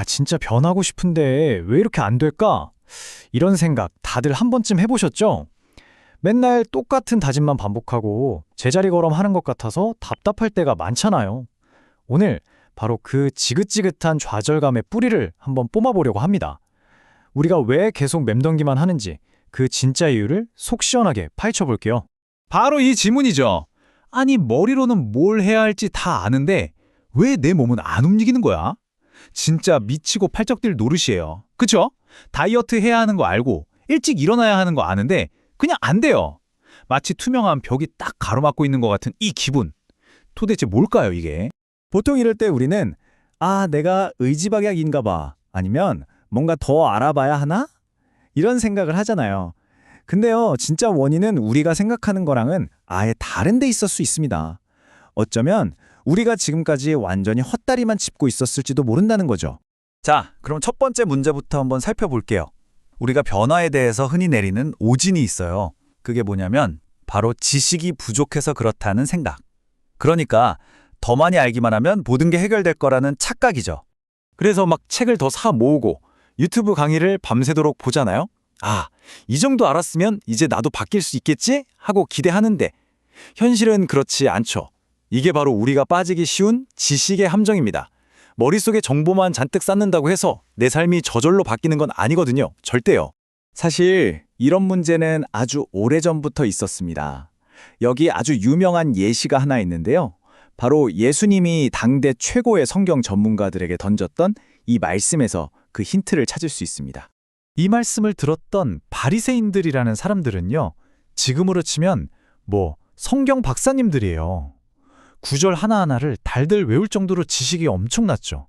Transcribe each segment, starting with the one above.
진짜 변하고 싶은데 왜 이렇게 안 될까? 이런 생각 다들 한 번쯤 해보셨죠? 맨날 똑같은 다짐만 반복하고 제자리 걸음하는 것 같아서 답답할 때가 많잖아요. 오늘 바로 그 지긋지긋한 좌절감의 뿌리를 한번 뽑아보려고 합니다. 우리가 왜 계속 맴돌기만 하는지 그 진짜 이유를 속 시원하게 파헤쳐볼게요. 바로 이 질문이죠. 아니, 머리로는 뭘 해야 할지 다 아는데 왜 내 몸은 안 움직이는 거야? 진짜 미치고 팔쩍 뛸 노릇이에요. 그쵸? 다이어트 해야 하는 거 알고 일찍 일어나야 하는 거 아는데 그냥 안 돼요. 마치 투명한 벽이 딱 가로막고 있는 것 같은 이 기분. 도대체 뭘까요, 이게? 보통 이럴 때 우리는 내가 의지박약인가 봐. 아니면 뭔가 더 알아봐야 하나? 이런 생각을 하잖아요. 근데요, 진짜 원인은 우리가 생각하는 거랑은 아예 다른 데 있을 수 있습니다. 어쩌면 우리가 지금까지 완전히 헛다리만 짚고 있었을지도 모른다는 거죠. 자, 그럼 첫 번째 문제부터 한번 살펴볼게요. 우리가 변화에 대해서 흔히 내리는 오진이 있어요. 그게 뭐냐면 바로 지식이 부족해서 그렇다는 생각. 그러니까 더 많이 알기만 하면 모든 게 해결될 거라는 착각이죠. 그래서 막 책을 더 사 모으고 유튜브 강의를 밤새도록 보잖아요. 이 정도 알았으면 이제 나도 바뀔 수 있겠지? 하고 기대하는데 현실은 그렇지 않죠. 이게 바로 우리가 빠지기 쉬운 지식의 함정입니다. 머릿속에 정보만 잔뜩 쌓는다고 해서 내 삶이 저절로 바뀌는 건 아니거든요. 절대요. 사실 이런 문제는 아주 오래전부터 있었습니다. 여기 아주 유명한 예시가 하나 있는데요. 바로 예수님이 당대 최고의 성경 전문가들에게 던졌던 이 말씀에서 그 힌트를 찾을 수 있습니다. 이 말씀을 들었던 바리새인들이라는 사람들은요, 지금으로 치면 성경 박사님들이에요. 구절 하나하나를 달들 외울 정도로 지식이 엄청났죠.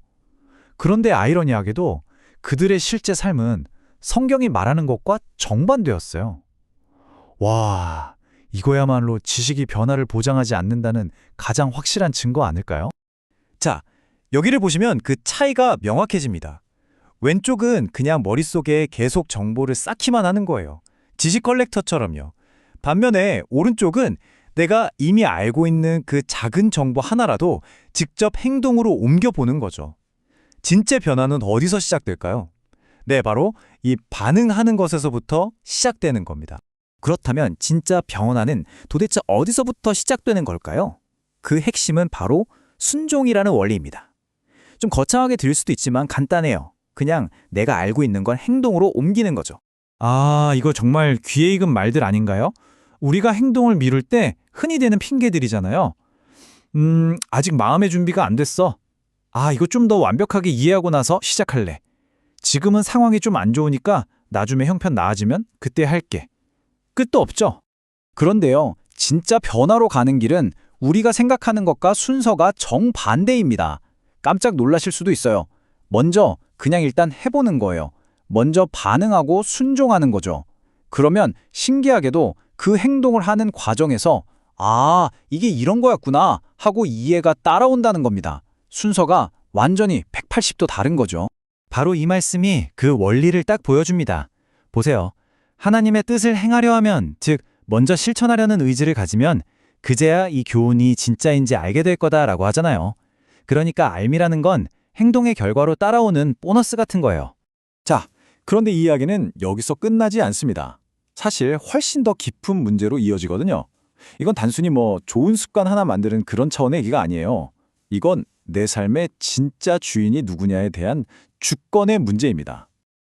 그런데 아이러니하게도 그들의 실제 삶은 성경이 말하는 것과 정반대였어요. 와, 이거야말로 지식이 변화를 보장하지 않는다는 가장 확실한 증거 아닐까요? 자, 여기를 보시면 그 차이가 명확해집니다. 왼쪽은 그냥 머릿속에 계속 정보를 쌓기만 하는 거예요. 지식 컬렉터처럼요. 반면에 오른쪽은 내가 이미 알고 있는 그 작은 정보 하나라도 직접 행동으로 옮겨보는 거죠. 진짜 변화는 어디서 시작될까요? 네, 바로 이 반응하는 것에서부터 시작되는 겁니다. 그렇다면 진짜 변화는 도대체 어디서부터 시작되는 걸까요? 그 핵심은 바로 순종이라는 원리입니다. 좀 거창하게 들릴 수도 있지만 간단해요. 그냥 내가 알고 있는 건 행동으로 옮기는 거죠. 이거 정말 귀에 익은 말들 아닌가요? 우리가 행동을 미룰 때 흔히 되는 핑계들이잖아요. 아직 마음의 준비가 안 됐어. 이거 좀 더 완벽하게 이해하고 나서 시작할래. 지금은 상황이 좀 안 좋으니까 나중에 형편 나아지면 그때 할게. 끝도 없죠? 그런데요, 진짜 변화로 가는 길은 우리가 생각하는 것과 순서가 정반대입니다. 깜짝 놀라실 수도 있어요. 먼저 그냥 일단 해보는 거예요. 먼저 반응하고 순종하는 거죠. 그러면 신기하게도 그 행동을 하는 과정에서 이게 이런 거였구나 하고 이해가 따라온다는 겁니다. 순서가 완전히 180도 다른 거죠. 바로 이 말씀이 그 원리를 딱 보여줍니다. 보세요. 하나님의 뜻을 행하려 하면, 즉 먼저 실천하려는 의지를 가지면 그제야 이 교훈이 진짜인지 알게 될 거다라고 하잖아요. 그러니까 알미라는 건 행동의 결과로 따라오는 보너스 같은 거예요. 자, 그런데 이 이야기는 여기서 끝나지 않습니다. 사실 훨씬 더 깊은 문제로 이어지거든요. 이건 단순히 좋은 습관 하나 만드는 그런 차원의 얘기가 아니에요. 이건 내 삶의 진짜 주인이 누구냐에 대한 주권의 문제입니다.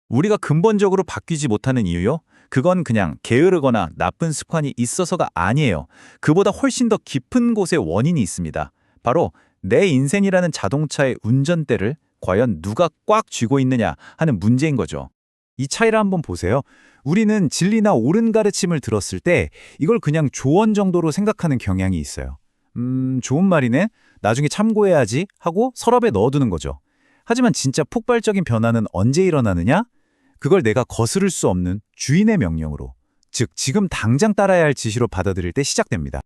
우리가 근본적으로 바뀌지 못하는 이유요? 그건 그냥 게으르거나 나쁜 습관이 있어서가 아니에요. 그보다 훨씬 더 깊은 곳에 원인이 있습니다. 바로 내 인생이라는 자동차의 운전대를 과연 누가 꽉 쥐고 있느냐 하는 문제인 거죠. 이 차이를 한번 보세요. 우리는 진리나 옳은 가르침을 들었을 때 이걸 그냥 조언 정도로 생각하는 경향이 있어요. 좋은 말이네. 나중에 참고해야지 하고 서랍에 넣어두는 거죠. 하지만 진짜 폭발적인 변화는 언제 일어나느냐? 그걸 내가 거스를 수 없는 주인의 명령으로, 즉 지금 당장 따라야 할 지시로 받아들일 때 시작됩니다.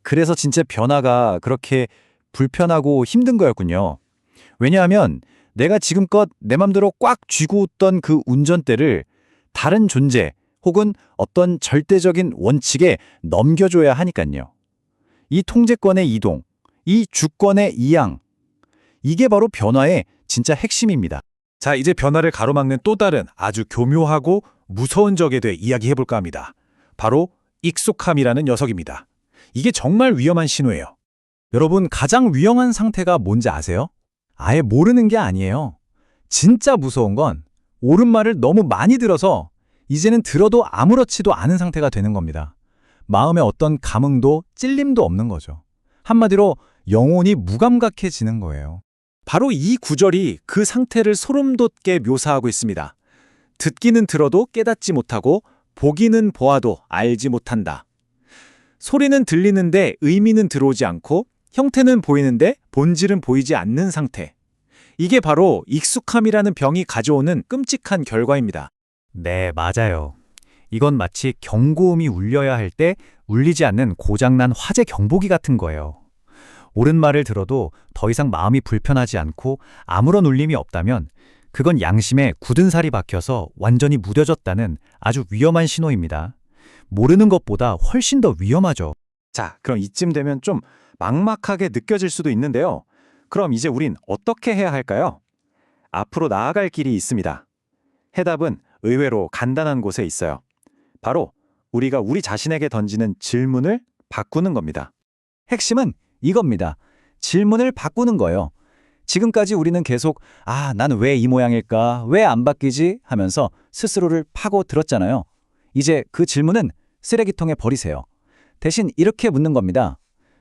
그래서 진짜 변화가 그렇게 불편하고 힘든 거였군요. 왜냐하면 내가 지금껏 내 맘대로 꽉 쥐고 있던 그 운전대를 다른 존재 혹은 어떤 절대적인 원칙에 넘겨줘야 하니까요. 이 통제권의 이동, 이 주권의 이양, 이게 바로 변화의 진짜 핵심입니다. 자, 이제 변화를 가로막는 또 다른 아주 교묘하고 무서운 적에 대해 이야기해볼까 합니다. 바로 익숙함이라는 녀석입니다. 이게 정말 위험한 신호예요. 여러분, 가장 위험한 상태가 뭔지 아세요? 아예 모르는 게 아니에요. 진짜 무서운 건 옳은 말을 너무 많이 들어서 이제는 들어도 아무렇지도 않은 상태가 되는 겁니다. 마음에 어떤 감흥도 찔림도 없는 거죠. 한마디로 영혼이 무감각해지는 거예요. 바로 이 구절이 그 상태를 소름 돋게 묘사하고 있습니다. 듣기는 들어도 깨닫지 못하고 보기는 보아도 알지 못한다. 소리는 들리는데 의미는 들어오지 않고 형태는 보이는데 본질은 보이지 않는 상태. 이게 바로 익숙함이라는 병이 가져오는 끔찍한 결과입니다. 네, 맞아요. 이건 마치 경고음이 울려야 할 때 울리지 않는 고장난 화재 경보기 같은 거예요. 옳은 말을 들어도 더 이상 마음이 불편하지 않고 아무런 울림이 없다면 그건 양심에 굳은 살이 박혀서 완전히 무뎌졌다는 아주 위험한 신호입니다. 모르는 것보다 훨씬 더 위험하죠. 자, 그럼 이쯤 되면 좀 막막하게 느껴질 수도 있는데요. 그럼 이제 우린 어떻게 해야 할까요? 앞으로 나아갈 길이 있습니다. 해답은 의외로 간단한 곳에 있어요. 바로 우리가 우리 자신에게 던지는 질문을 바꾸는 겁니다. 핵심은 이겁니다. 질문을 바꾸는 거예요. 지금까지 우리는 계속 난 왜 이 모양일까? 왜 안 바뀌지? 하면서 스스로를 파고 들었잖아요. 이제 그 질문은 쓰레기통에 버리세요. 대신 이렇게 묻는 겁니다.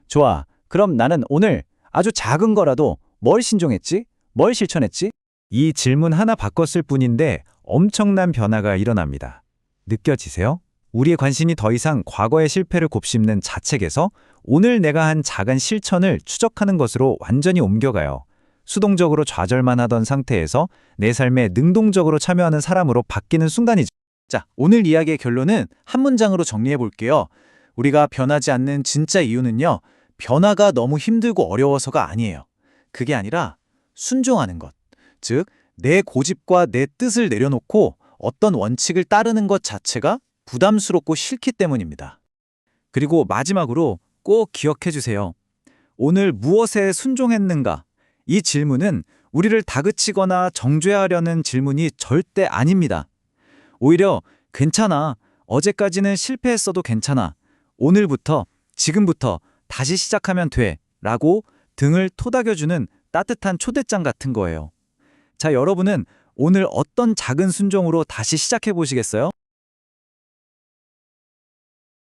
좋아, 그럼 나는 오늘 아주 작은 거라도 뭘 신종했지? 뭘 실천했지? 이 질문 하나 바꿨을 뿐인데 엄청난 변화가 일어납니다. 느껴지세요? 우리의 관심이 더 이상 과거의 실패를 곱씹는 자책에서 오늘 내가 한 작은 실천을 추적하는 것으로 완전히 옮겨가요. 수동적으로 좌절만 하던 상태에서 내 삶에 능동적으로 참여하는 사람으로 바뀌는 순간이죠. 자, 오늘 이야기의 결론은 한 문장으로 정리해 볼게요. 우리가 변하지 않는 진짜 이유는요, 변화가 너무 힘들고 어려워서가 아니에요. 그게 아니라 순종하는 것. 즉, 내 고집과 내 뜻을 내려놓고 어떤 원칙을 따르는 것 자체가 부담스럽고 싫기 때문입니다. 그리고 마지막으로 꼭 기억해 주세요. 오늘 무엇에 순종했는가? 이 질문은 우리를 다그치거나 정죄하려는 질문이 절대 아닙니다. 오히려 괜찮아. 어제까지는 실패했어도 괜찮아. 오늘부터, 지금부터 다시 시작하면 돼. 라고 등을 토닥여주는 따뜻한 초대장 같은 거예요. 자, 여러분은 오늘 어떤 작은 순종으로 다시 시작해 보시겠어요?